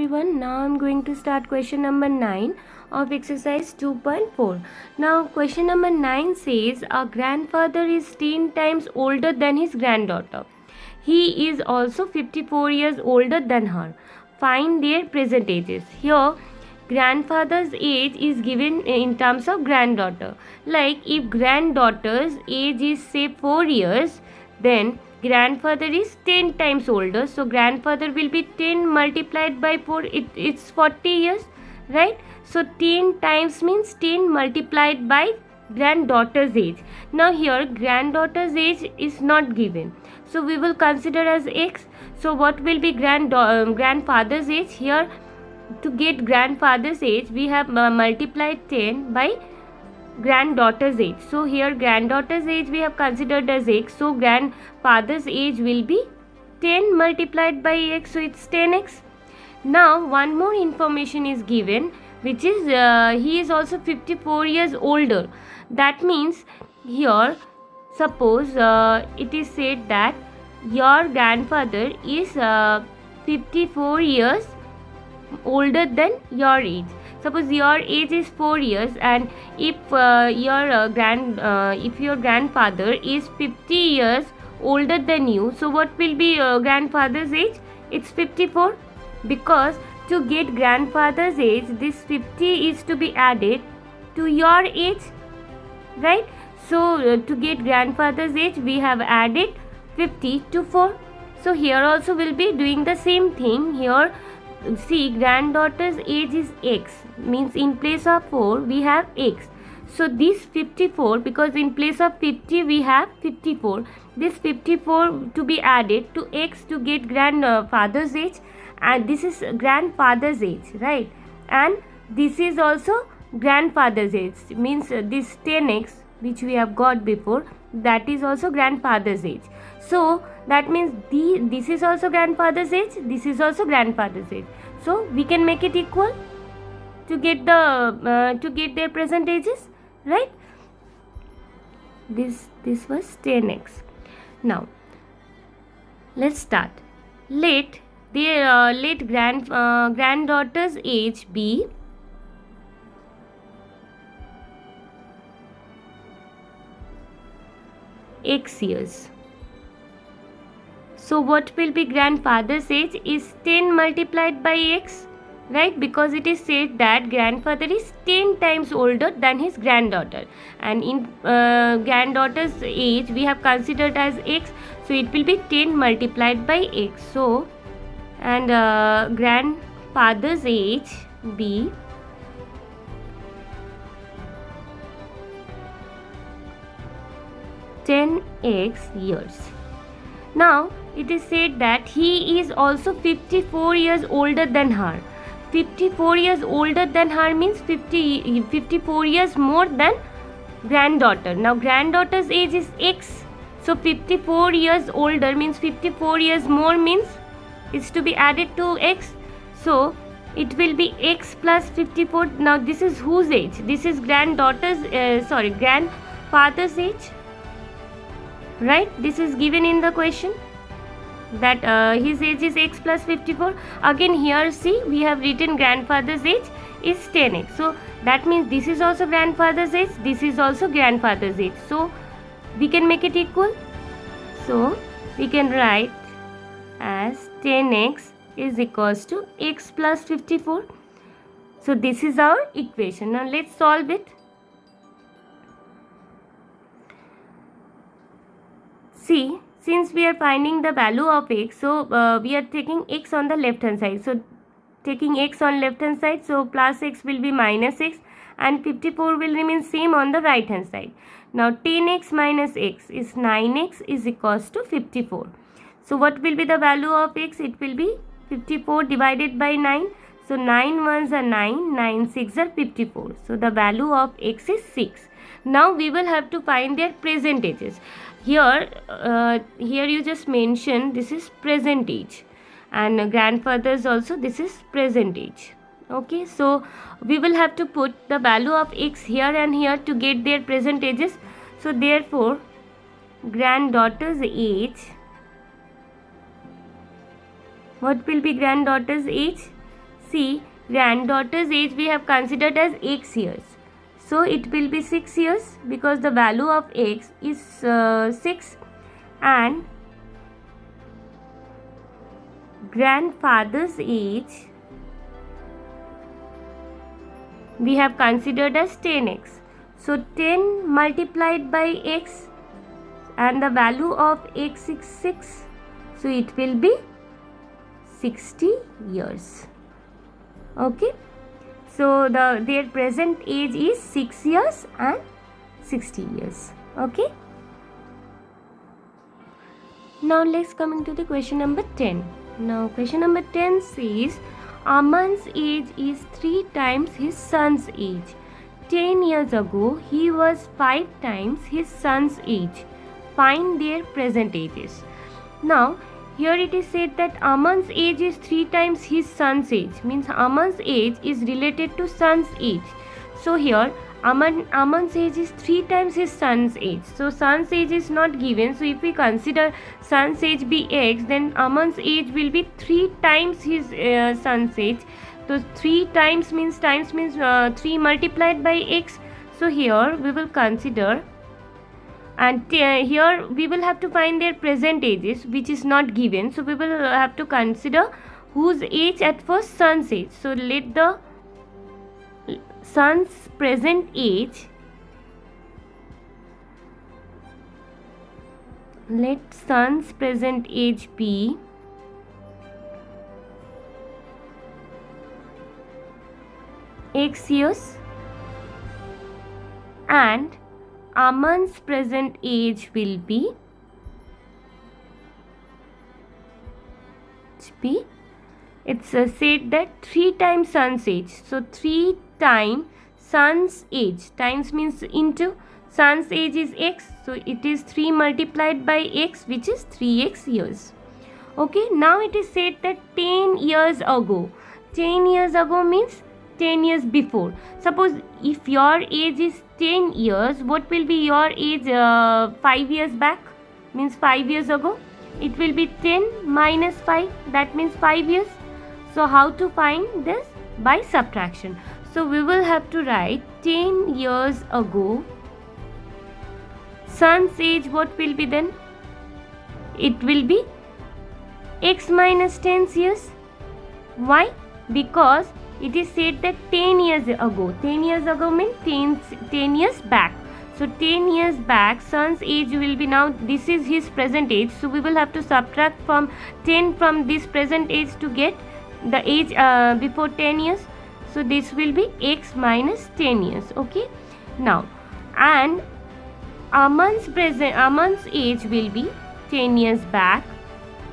everyone. Now I'm going to start question number 9 of exercise 2.4. Now question number 9 says a grandfather is 10 times older than his granddaughter. He is also 54 years older than her. Find their present ages. Here grandfather's age is given in terms of granddaughter. Like if granddaughter's age is say 4 years, then grandfather is 10 times older, so grandfather will be 10 multiplied by 4, it's 40 years, right? So 10 times means 10 multiplied by granddaughter's age. Now here granddaughter's age is not given, so we will consider as x. So what will be grandfather's age? Here to get grandfather's age we have multiplied 10 by granddaughter's age. So here granddaughter's age we have considered as x, so grandfather's age will be 10 multiplied by x, so it's 10x. Now one more information is given, which is he is also 54 years older. That means here suppose it is said that your grandfather is 54 years older than your age. Suppose your age is 4 years, and if your grandfather is 50 years older than you, so what will be grandfather's age? It's 54, because to get grandfather's age this 50 is to be added to your age, right? So to get grandfather's age we have added 50 to 4. So here also we'll be doing the same thing. Here see granddaughter's age is x, means in place of 4 we have x. So this 54, because in place of 50 we have 54, this 54 to be added to x to get grandfather's age, and this is grandfather's age, right? And this is also grandfather's age, means this 10x which we have got before, that is also grandfather's age. So that means this is also grandfather's age, this is also grandfather's age. So we can make it equal to get their present ages, right? This was 10x. Now let's start. Let granddaughter's age be x years. So what will be grandfather's age is 10 multiplied by x, right? Because it is said that grandfather is 10 times older than his granddaughter, and in granddaughter's age we have considered as x, so it will be 10 multiplied by x. So and grandfather's age be (10x) years. Now it is said that he is also 54 years older than her. 54 years older than her means 54 years more than granddaughter. Now granddaughter's age is x, so 54 years older means 54 years more, means it's to be added to x, so it will be x plus 54. Now this is whose age? This is grandfather's age, right? This is given in the question that his age is x plus 54. Again here see we have written grandfather's age is 10x, so that means this is also grandfather's age, this is also grandfather's age, so we can make it equal. So we can write as 10x is equals to x plus 54. So this is our equation. Now let's solve it. See, since we are finding the value of x, so we are taking x on the left hand side. So taking x on left hand side, so plus x will be minus x, and 54 will remain same on the right hand side. Now 10x minus x is 9x is equals to 54. So what will be the value of x? It will be 54 divided by 9. So 9 ones are 9, 9 6 are 54. So the value of x is 6. Now we will have to find their present ages. Here you just mention this is present age, and grandfather's also this is present age. Okay, so we will have to put the value of x here and here to get their present ages. So therefore granddaughter's age, what will be granddaughter's age? see, granddaughter's age we have considered as x years. So it will be 6 years because the value of x is 6, and grandfather's age we have considered as 10x. So 10 multiplied by x, and the value of x is 6. So it will be 60 years. Okay. So their present age is 6 years and 60 years. Okay. Now let's come into the question number 10. Now question number 10 says Aman's age is 3 times his son's age. 10 years ago he was 5 times his son's age. Find their present ages. Now here it is said that Aman's age is 3 times his son's age, means Aman's age is related to son's age. So here Aman's age is 3 times his son's age. So son's age is not given. So if we consider son's age be x, then Aman's age will be 3 times his son's age. So 3 times means 3 multiplied by x. So here we will consider, and here we will have to find their present ages, which is not given. So we will have to consider whose age at first, son's age. So let the son's present age, let son's present age be x years, and Aman's present age will be it's said that 3 times son's age. So 3 times son's age, times means into, son's age is x, so it is 3 multiplied by x, which is 3x years. Okay, now it is said that 10 years ago. 10 years ago means 10 years before. Suppose if your age is 10 years, what will be your age 5 years back? Means 5 years ago. It will be 10 minus 5, that means 5 years. So how to find this? By subtraction. So we will have to write 10 years ago. Son's age, what will be then? It will be x minus 10 years. Why? Because it is said that 10 years ago. 10 years ago means 10 years back. So 10 years back, son's age will be, now this is his present age. So we will have to subtract from 10 from this present age to get the age before 10 years. So this will be x minus 10 years. Okay. Now, and Aman's age will be 10 years back.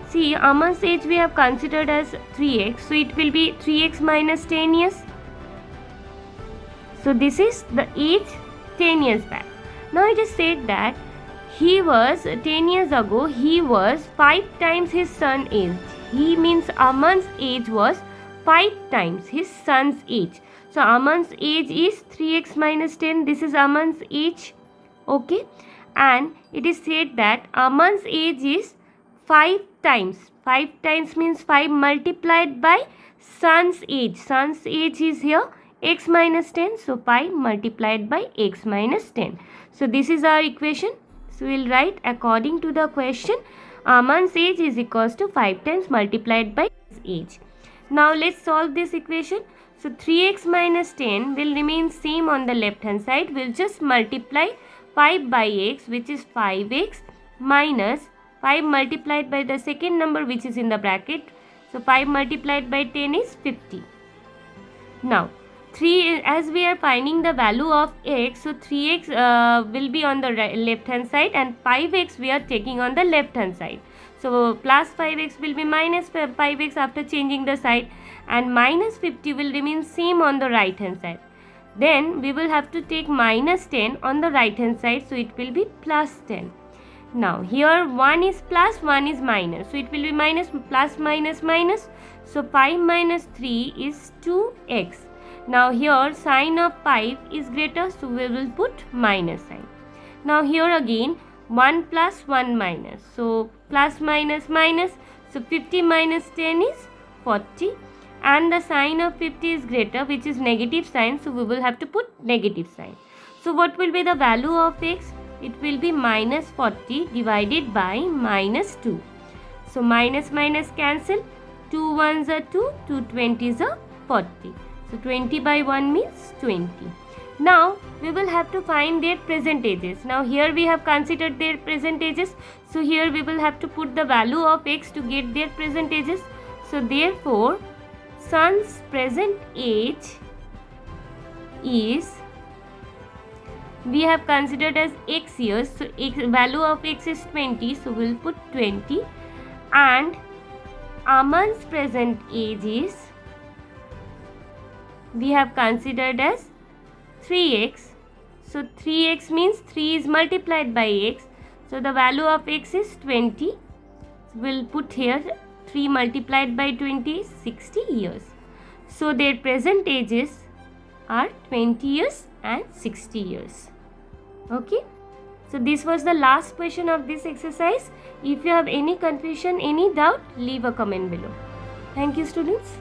See, Aman's age we have considered as 3x. So it will be 3x minus 10 years. So this is the age 10 years back. Now it is said that he was 10 years ago, he was 5 times his son's age. He means Aman's age was 5 times his son's age. So Aman's age is 3x minus 10. This is Aman's age. Okay. And it is said that Aman's age is 5 times. 5 times means 5 multiplied by son's age. Son's age is here x minus 10. So 5 multiplied by x minus 10. So this is our equation. So we will write according to the question, Aman's age is equals to 5 times multiplied by his age. Now let's solve this equation. So 3x minus 10 will remain same on the left hand side. We'll just multiply 5 by x, which is 5x, minus 5 multiplied by the second number which is in the bracket. So 5 multiplied by 10 is 50. Now 3, as we are finding the value of x, so 3x will be on the left hand side, and 5x we are taking on the left hand side. So plus 5x will be minus 5x after changing the side, and minus 50 will remain same on the right hand side. Then we will have to take minus 10 on the right hand side, so it will be plus 10. Now here 1 is plus, 1 is minus, so it will be minus, plus minus minus. So 5 minus 3 is 2x. Now here sign of 5 is greater, so we will put minus sign. Now here again 1 plus 1 minus, so plus minus minus. So 50 minus 10 is 40. and the sign of 50 is greater, which is negative sign, so we will have to put negative sign. So what will be the value of x? It will be minus 40 divided by minus 2. So minus minus cancel, 2 ones are 2, 2 20s are 40. So 20 by 1 means 20. Now we will have to find their percentages. Now here we have considered their percentages. So here we will have to put the value of x to get their percentages. So therefore, son's present age is, we have considered as x years. So value of x is 20. So we will put 20. And Aman's present age is, we have considered as 3x. So 3x means 3 is multiplied by x. So the value of x is 20. So we'll put here 3 multiplied by 20 is 60 years. So their present ages are 20 years and 60 years. Okay. So this was the last question of this exercise. If you have any confusion, any doubt, leave a comment below. Thank you, students.